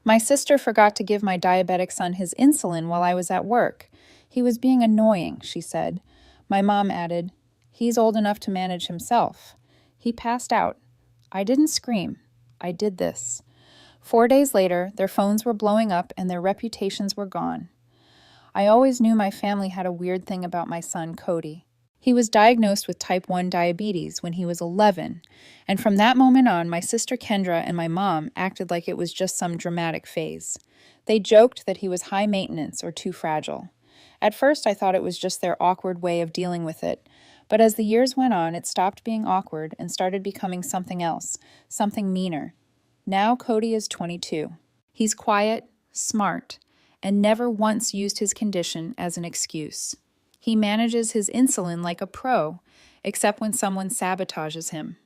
My sister forgot to give my diabetic son his insulin while I was at work. He was being annoying, she said. My mom added, he's old enough to manage himself. He passed out. I didn't scream. I did this. 4 days later, their phones were blowing up and their reputations were gone. I always knew my family had a weird thing about my son, Cody. He was diagnosed with type 1 diabetes when he was 11, and from that moment on, my sister Kendra and my mom acted like it was just some dramatic phase. They joked that he was high maintenance or too fragile. At first, I thought it was just their awkward way of dealing with it, but as the years went on, it stopped being awkward and started becoming something else, something meaner. Now Cody is 22. He's quiet, smart, and never once used his condition as an excuse. He manages his insulin like a pro, except when someone sabotages him.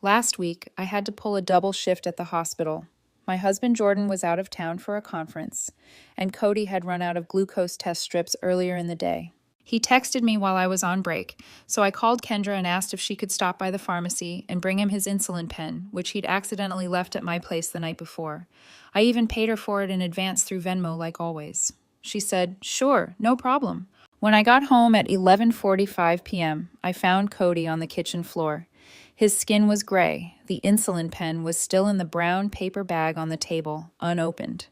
Last week, I had to pull a double shift at the hospital. My husband Jordan was out of town for a conference, and Cody had run out of glucose test strips earlier in the day. He texted me while I was on break, so I called Kendra and asked if she could stop by the pharmacy and bring him his insulin pen, which he'd accidentally left at my place the night before. I even paid her for it in advance through Venmo like always. She said, "Sure, no problem." When I got home at 11:45 p.m., I found Cody on the kitchen floor. His skin was gray. The insulin pen was still in the brown paper bag on the table, unopened.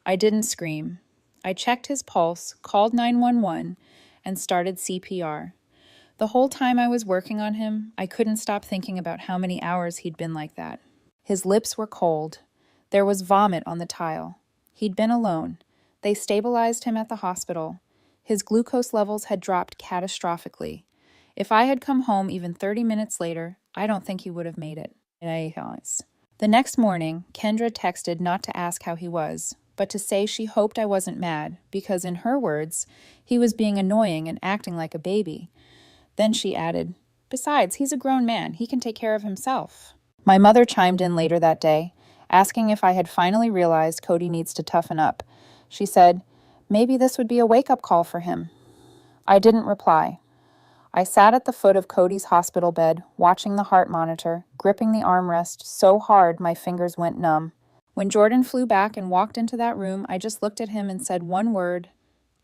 I didn't scream. I checked his pulse, called 911, and started CPR. The whole time I was working on him, I couldn't stop thinking about how many hours he'd been like that. His lips were cold. There was vomit on the tile. He'd been alone. They stabilized him at the hospital. His glucose levels had dropped catastrophically. If I had come home even 30 minutes later, I don't think he would have made it. The next morning, Kendra texted not to ask how he was, but to say she hoped I wasn't mad because, in her words, he was being annoying and acting like a baby. Then she added, "Besides, he's a grown man. He can take care of himself." My mother chimed in later that day, asking if I had finally realized Cody needs to toughen up. She said, maybe this would be a wake-up call for him. I didn't reply. I sat at the foot of Cody's hospital bed, watching the heart monitor, gripping the armrest so hard my fingers went numb. When Jordan flew back and walked into that room, I just looked at him and said one word,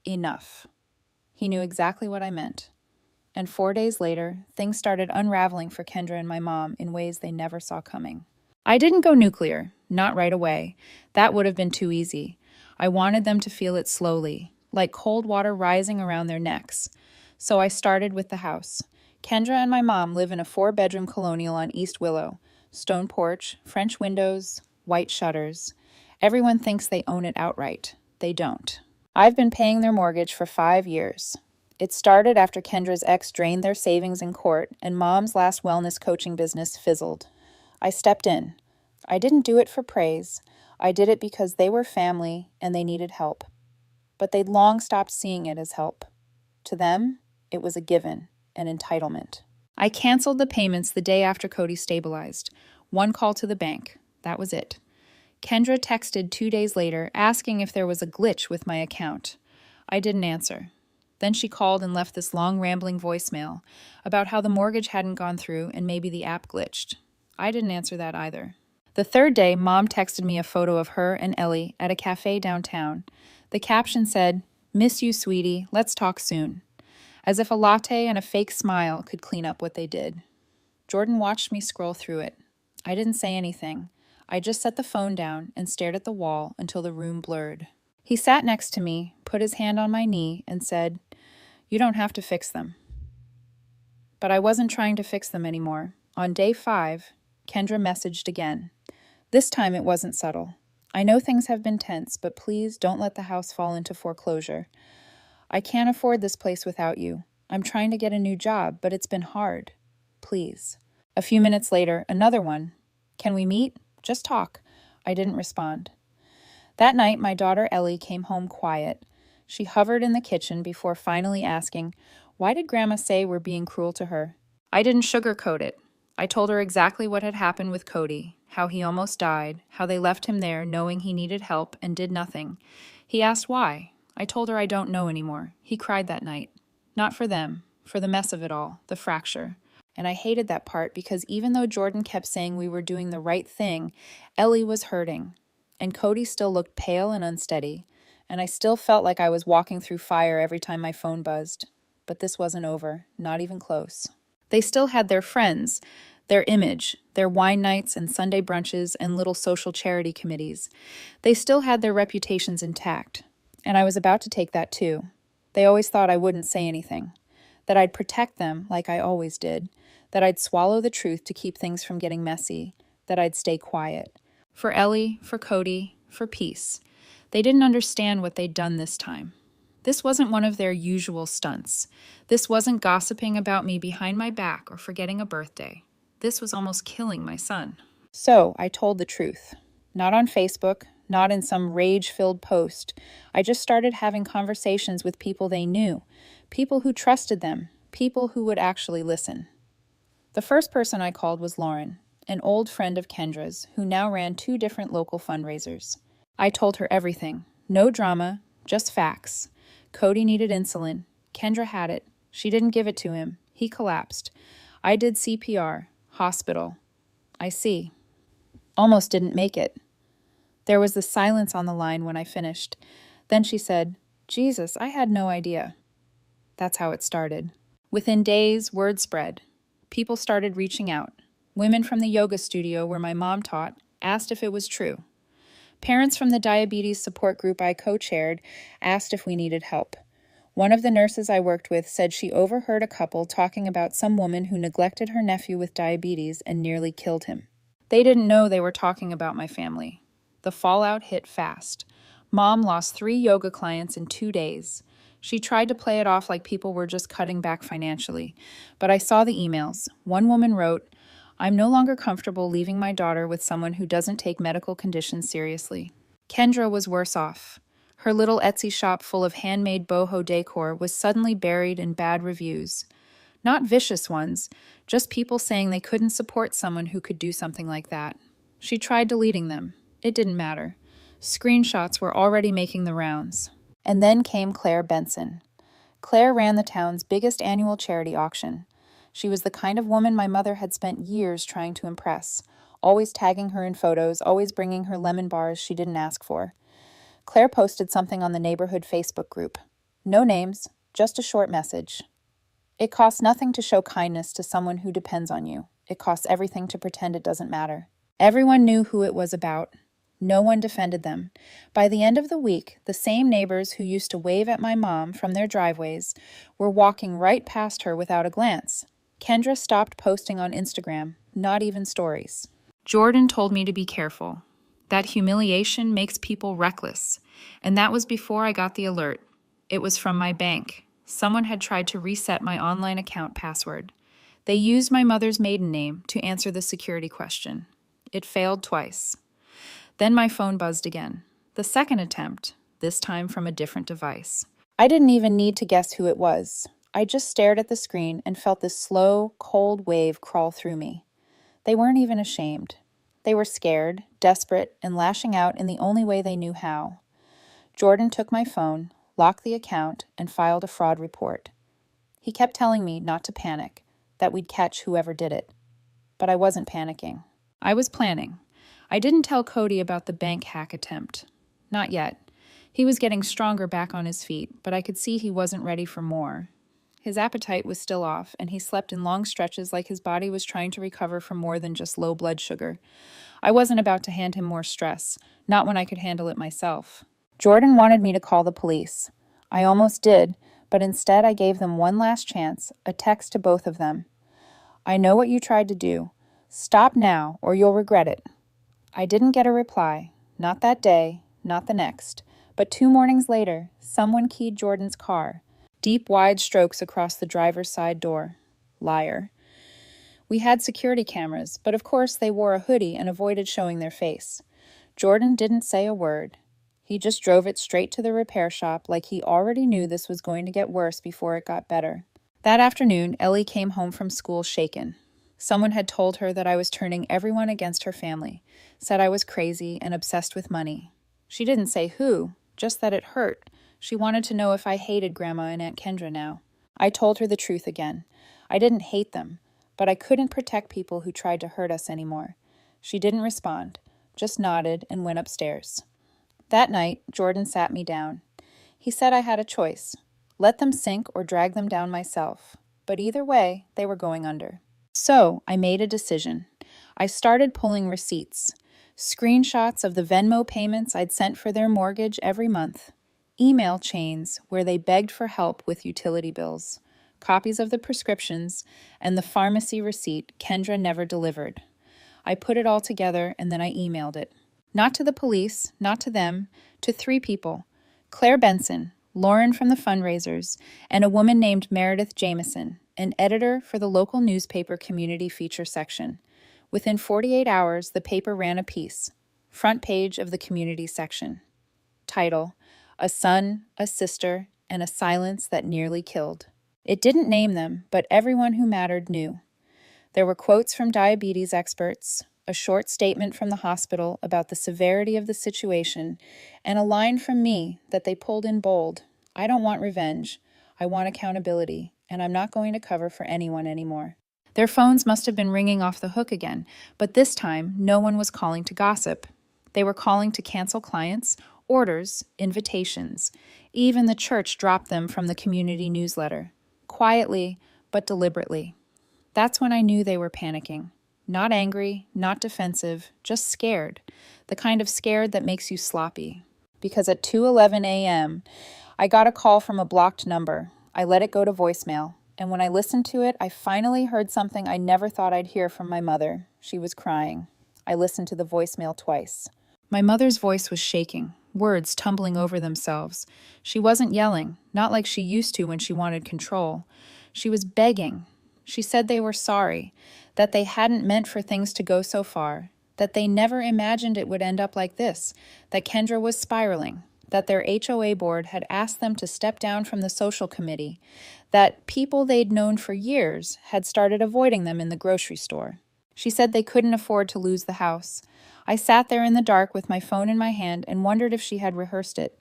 enough. He knew exactly what I meant. And 4 days later, things started unraveling for Kendra and my mom in ways they never saw coming. I didn't go nuclear, not right away. That would have been too easy. I wanted them to feel it slowly, like cold water rising around their necks. So I started with the house. Kendra and my mom live in a 4-bedroom colonial on East Willow. Stone porch, French windows, white shutters. Everyone thinks they own it outright. They don't. I've been paying their mortgage for 5 years. It started after Kendra's ex drained their savings in court and Mom's last wellness coaching business fizzled. I stepped in. I didn't do it for praise. I did it because they were family and they needed help. But they'd long stopped seeing it as help. To them, it was a given, an entitlement. I canceled the payments the day after Cody stabilized. One call to the bank. That was it. Kendra texted 2 days later, asking if there was a glitch with my account. I didn't answer. Then she called and left this long rambling voicemail about how the mortgage hadn't gone through and maybe the app glitched. I didn't answer that either. The third day, Mom texted me a photo of her and Ellie at a cafe downtown. The caption said, "Miss you, sweetie. Let's talk soon." As if a latte and a fake smile could clean up what they did. Jordan watched me scroll through it. I didn't say anything. I just set the phone down and stared at the wall until the room blurred. He sat next to me, put his hand on my knee, and said, "You don't have to fix them." But I wasn't trying to fix them anymore. On day 5, Kendra messaged again. This time it wasn't subtle. "I know things have been tense, but please don't let the house fall into foreclosure. I can't afford this place without you. I'm trying to get a new job, but it's been hard. Please." A few minutes later, another one. "Can we meet? Just talk." I didn't respond. That night, my daughter Ellie came home quiet. She hovered in the kitchen before finally asking, "Why did Grandma say we're being cruel to her?" I didn't sugarcoat it. I told her exactly what had happened with Cody, how he almost died, how they left him there knowing he needed help and did nothing. He asked why. I told her I don't know anymore. He cried that night. Not for them, for the mess of it all, the fracture. And I hated that part because even though Jordan kept saying we were doing the right thing, Ellie was hurting. and Cody still looked pale and unsteady, and I still felt like I was walking through fire every time my phone buzzed. But this wasn't over, not even close. They still had their friends, their image, their wine nights and Sunday brunches and little social charity committees. They still had their reputations intact, and I was about to take that too. They always thought I wouldn't say anything, that I'd protect them like I always did, that I'd swallow the truth to keep things from getting messy, that I'd stay quiet. For Ellie, for Cody, for peace. They didn't understand what they'd done this time. This wasn't one of their usual stunts. This wasn't gossiping about me behind my back or forgetting a birthday. This was almost killing my son. So I told the truth. Not on Facebook, not in some rage-filled post. I just started having conversations with people they knew, people who trusted them, people who would actually listen. The first person I called was Lauren, an old friend of Kendra's who now ran 2 different local fundraisers. I told her everything. No drama, just facts. Cody needed insulin. Kendra had it. She didn't give it to him. He collapsed. I did CPR. Hospital. I see. Almost didn't make it. There was the silence on the line when I finished. Then she said, "Jesus, I had no idea." That's how it started. Within days, word spread. People started reaching out. Women from the yoga studio where my mom taught asked if it was true. Parents from the diabetes support group I co-chaired asked if we needed help. One of the nurses I worked with said she overheard a couple talking about some woman who neglected her nephew with diabetes and nearly killed him. They didn't know they were talking about my family. The fallout hit fast. Mom lost 3 yoga clients in 2 days. She tried to play it off like people were just cutting back financially. But I saw the emails. One woman wrote, "I'm no longer comfortable leaving my daughter with someone who doesn't take medical conditions seriously." Kendra was worse off. Her little Etsy shop full of handmade boho decor was suddenly buried in bad reviews. Not vicious ones, just people saying they couldn't support someone who could do something like that. She tried deleting them. It didn't matter. Screenshots were already making the rounds. And then came Claire Benson. Claire ran the town's biggest annual charity auction. She was the kind of woman my mother had spent years trying to impress, always tagging her in photos, always bringing her lemon bars she didn't ask for. Claire posted something on the neighborhood Facebook group. No names, just a short message. "It costs nothing to show kindness to someone who depends on you. It costs everything to pretend it doesn't matter." Everyone knew who it was about. No one defended them. By the end of the week, the same neighbors who used to wave at my mom from their driveways were walking right past her without a glance. Kendra stopped posting on Instagram, not even stories. Jordan told me to be careful. That humiliation makes people reckless. And that was before I got the alert. It was from my bank. Someone had tried to reset my online account password. They used my mother's maiden name to answer the security question. It failed twice. Then my phone buzzed again. The second attempt, this time from a different device. I didn't even need to guess who it was. I just stared at the screen and felt this slow, cold wave crawl through me. They weren't even ashamed. They were scared, desperate, and lashing out in the only way they knew how. Jordan took my phone, locked the account, and filed a fraud report. He kept telling me not to panic, that we'd catch whoever did it. But I wasn't panicking. I was planning. I didn't tell Cody about the bank hack attempt. Not yet. He was getting stronger back on his feet, but I could see he wasn't ready for more. His appetite was still off, and he slept in long stretches like his body was trying to recover from more than just low blood sugar. I wasn't about to hand him more stress, not when I could handle it myself. Jordan wanted me to call the police. I almost did, but instead I gave them one last chance, a text to both of them. "I know what you tried to do. Stop now, or you'll regret it." I didn't get a reply, not that day, not the next, but 2 mornings later, someone keyed Jordan's car. Deep, wide strokes across the driver's side door. Liar. We had security cameras, but of course they wore a hoodie and avoided showing their face. Jordan didn't say a word. He just drove it straight to the repair shop like he already knew this was going to get worse before it got better. That afternoon, Ellie came home from school shaken. Someone had told her that I was turning everyone against her family, said I was crazy and obsessed with money. She didn't say who, just that it hurt. She wanted to know if I hated Grandma and Aunt Kendra now. I told her the truth again. I didn't hate them, but I couldn't protect people who tried to hurt us anymore. She didn't respond, just nodded and went upstairs. That night, Jordan sat me down. He said I had a choice: let them sink or drag them down myself. But either way, they were going under. So I made a decision. I started pulling receipts, screenshots of the Venmo payments I'd sent for their mortgage every month, email chains where they begged for help with utility bills, copies of the prescriptions, and the pharmacy receipt Kendra never delivered. I put it all together and then I emailed it. Not to the police, not to them, to 3 people: Claire Benson, Lauren from the fundraisers, and a woman named Meredith Jameson, an editor for the local newspaper community feature section. Within 48 hours, the paper ran a piece, front page of the community section. Title: A Son, a Sister, and a Silence That Nearly Killed. It didn't name them, but everyone who mattered knew. There were quotes from diabetes experts, a short statement from the hospital about the severity of the situation, and a line from me that they pulled in bold: I don't want revenge, I want accountability, and I'm not going to cover for anyone anymore. Their phones must have been ringing off the hook again, but this time no one was calling to gossip. They were calling to cancel clients, orders, invitations. Even the church dropped them from the community newsletter, quietly but deliberately. That's when I knew they were panicking. Not angry, not defensive, just scared. The kind of scared that makes you sloppy. Because at 2:11 a.m., I got a call from a blocked number. I let it go to voicemail, and when I listened to it, I finally heard something I never thought I'd hear from my mother. She was crying. I listened to the voicemail twice. My mother's voice was shaking, words tumbling over themselves. She wasn't yelling, not like she used to when she wanted control. She was begging. She said they were sorry, that they hadn't meant for things to go so far, that they never imagined it would end up like this, that Kendra was spiraling, that their HOA board had asked them to step down from the social committee, that people they'd known for years had started avoiding them in the grocery store. She said they couldn't afford to lose the house. I sat there in the dark with my phone in my hand and wondered if she had rehearsed it.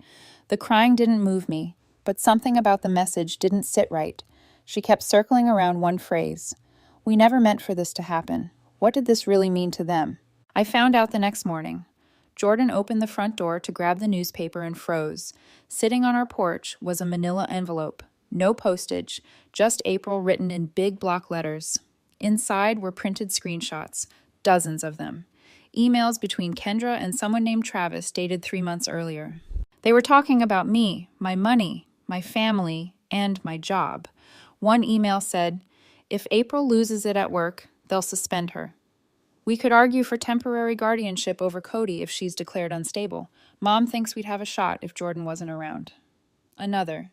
The crying didn't move me, but something about the message didn't sit right. She kept circling around one phrase. We never meant for this to happen. What did this really mean to them? I found out the next morning. Jordan opened the front door to grab the newspaper and froze. Sitting on our porch was a manila envelope. No postage, just April written in big block letters. Inside were printed screenshots, dozens of them. Emails between Kendra and someone named Travis dated 3 months earlier. They were talking about me, my money, my family, and my job. One email said, if April loses it at work, they'll suspend her. We could argue for temporary guardianship over Cody if she's declared unstable. Mom thinks we'd have a shot if Jordan wasn't around. Another.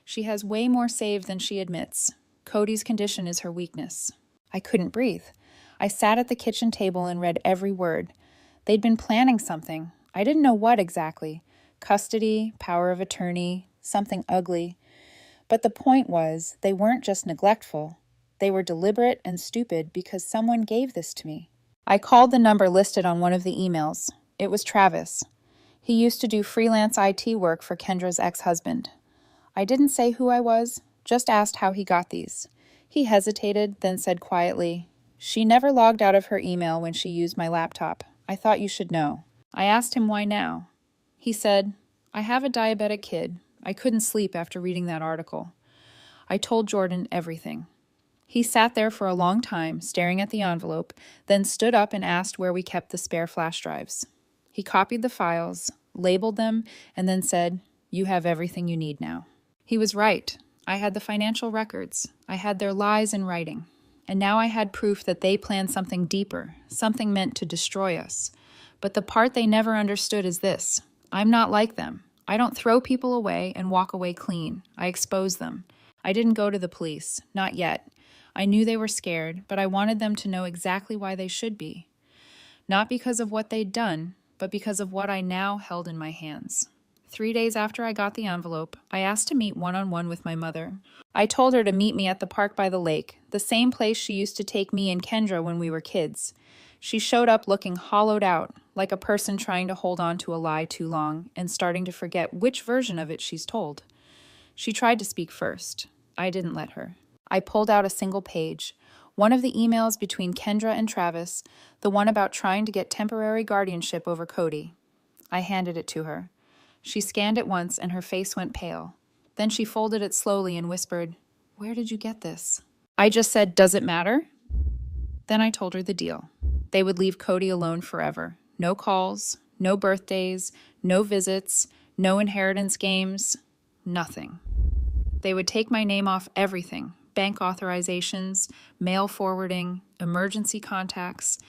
She has way more saved than she admits. Cody's condition is her weakness. I couldn't breathe. I sat at the kitchen table and read every word. They'd been planning something. I didn't know what exactly. Custody, power of attorney, something ugly. But the point was, they weren't just neglectful. They were deliberate and stupid because someone gave this to me. I called the number listed on one of the emails. It was Travis. He used to do freelance IT work for Kendra's ex-husband. I didn't say who I was, just asked how he got these. He hesitated, then said quietly, she never logged out of her email when she used my laptop. I thought you should know. I asked him why now. He said, I have a diabetic kid. I couldn't sleep after reading that article. I told Jordan everything. He sat there for a long time, staring at the envelope, then stood up and asked where we kept the spare flash drives. He copied the files, labeled them, and then said, you have everything you need now. He was right. I had the financial records. I had their lies in writing. And now I had proof that they planned something deeper, something meant to destroy us. But the part they never understood is this. I'm not like them. I don't throw people away and walk away clean. I expose them. I didn't go to the police, not yet. I knew they were scared, but I wanted them to know exactly why they should be. Not because of what they'd done, but because of what I now held in my hands. 3 days after I got the envelope, I asked to meet one-on-one with my mother. I told her to meet me at the park by the lake, the same place she used to take me and Kendra when we were kids. She showed up looking hollowed out, like a person trying to hold on to a lie too long and starting to forget which version of it she's told. She tried to speak first. I didn't let her. I pulled out a single page, One of the emails between Kendra and Travis, the one about trying to get temporary guardianship over Cody. I handed it to her. She scanned it once and her face went pale. Then she folded it slowly and whispered, "Where did you get this?" I just said, "Does it matter?" Then I told her the deal. They would leave Cody alone forever. No calls, no birthdays, no visits, no inheritance games, nothing. They would take my name off everything: bank authorizations, mail forwarding, emergency contacts.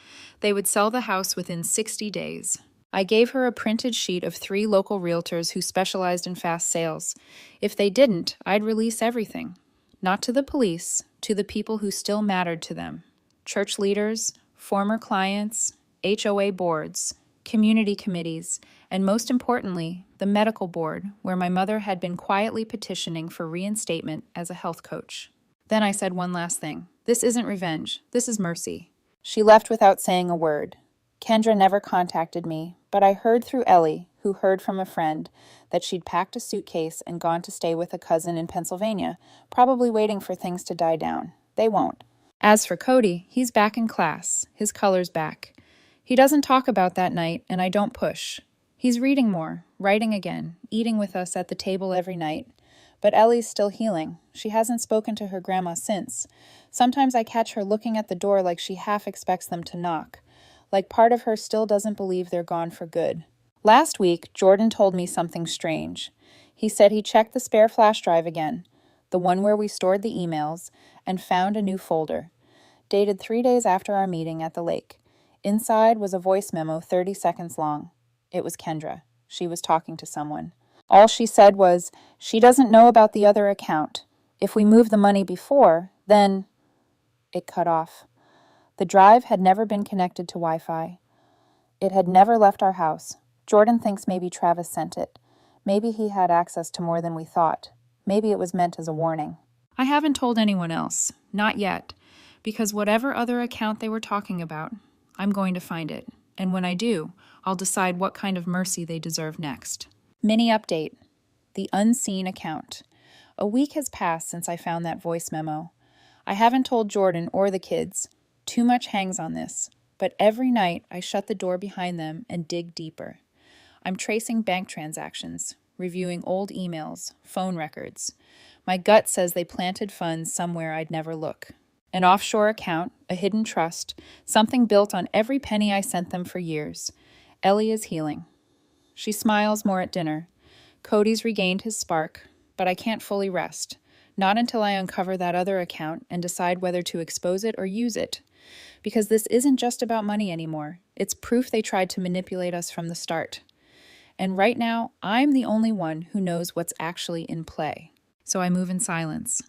They would sell the house within 60 days. I gave her a printed sheet of 3 local realtors who specialized in fast sales. If they didn't, I'd release everything. Not to the police, to the people who still mattered to them. Church leaders, former clients, HOA boards, community committees, and most importantly, the medical board, where my mother had been quietly petitioning for reinstatement as a health coach. Then I said one last thing. This isn't revenge. This is mercy. She left without saying a word. Kendra never contacted me, but I heard through Ellie, who heard from a friend, that she'd packed a suitcase and gone to stay with a cousin in Pennsylvania, probably waiting for things to die down. They won't. As for Cody, he's back in class, his color's back. He doesn't talk about that night, and I don't push. He's reading more, writing again, eating with us at the table every night. But Ellie's still healing. She hasn't spoken to her grandma since. Sometimes I catch her looking at the door like she half expects them to knock, like part of her still doesn't believe they're gone for good. Last week, Jordan told me something strange. He said he checked the spare flash drive again, the one where we stored the emails, and found a new folder, dated 3 days after our meeting at the lake. Inside was a voice memo 30 seconds long. It was Kendra. She was talking to someone. All she said was, "She doesn't know about the other account. If we move the money before, then..." It cut off. The drive had never been connected to Wi-Fi. It had never left our house. Jordan thinks maybe Travis sent it. Maybe he had access to more than we thought. Maybe it was meant as a warning. I haven't told anyone else. Not yet. Because whatever other account they were talking about, I'm going to find it. And when I do, I'll decide what kind of mercy they deserve next. Mini update. The unseen account. A week has passed since I found that voice memo. I haven't told Jordan or the kids. Too much hangs on this. But every night I shut the door behind them and dig deeper. I'm tracing bank transactions, reviewing old emails, phone records. My gut says they planted funds somewhere I'd never look. An offshore account, a hidden trust, something built on every penny I sent them for years. Ellie is healing. She smiles more at dinner. Cody's regained his spark, but I can't fully rest. Not until I uncover that other account and decide whether to expose it or use it. Because this isn't just about money anymore. It's proof they tried to manipulate us from the start. And right now, I'm the only one who knows what's actually in play. So I move in silence.